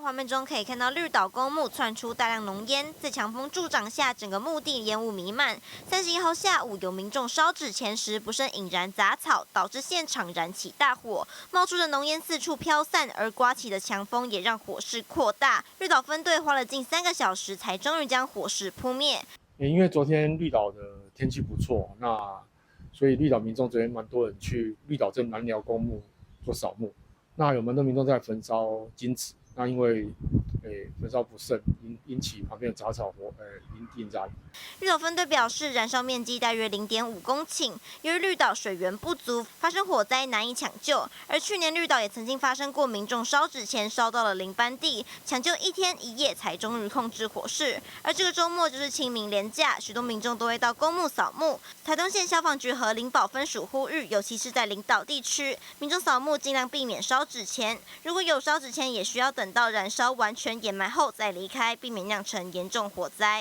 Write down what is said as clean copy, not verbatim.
画面中可以看到绿岛公墓窜出大量浓烟，在强风助长下，整个墓地烟雾弥漫。31号下午，有民众烧纸钱时不慎引燃杂草，导致现场燃起大火，冒出的浓烟四处飘散，而刮起的强风也让火势扩大。绿岛分队花了近3个小时，才终于将火势扑灭。因为昨天绿岛的天气不错，所以绿岛民众昨天蛮多人去绿岛镇南寮公墓做扫墓。那有蛮多民众在焚烧金纸，那因为焚烧不慎，引起旁边的杂草引燃。绿岛分队表示，燃烧面积大约0.5公顷，由于绿岛水源不足，发生火灾难以抢救。而去年绿岛也曾经发生过民众烧纸钱烧到了邻班地，抢救1天1夜才终于控制火势。而这个周末就是清明连假，许多民众都会到公墓扫墓。台东县消防局和林保分署呼吁，尤其是在林岛地区，民众扫墓尽量避免烧纸钱。如果有烧纸钱，也需要等到燃烧完全掩埋后再离开，避免酿成严重火灾。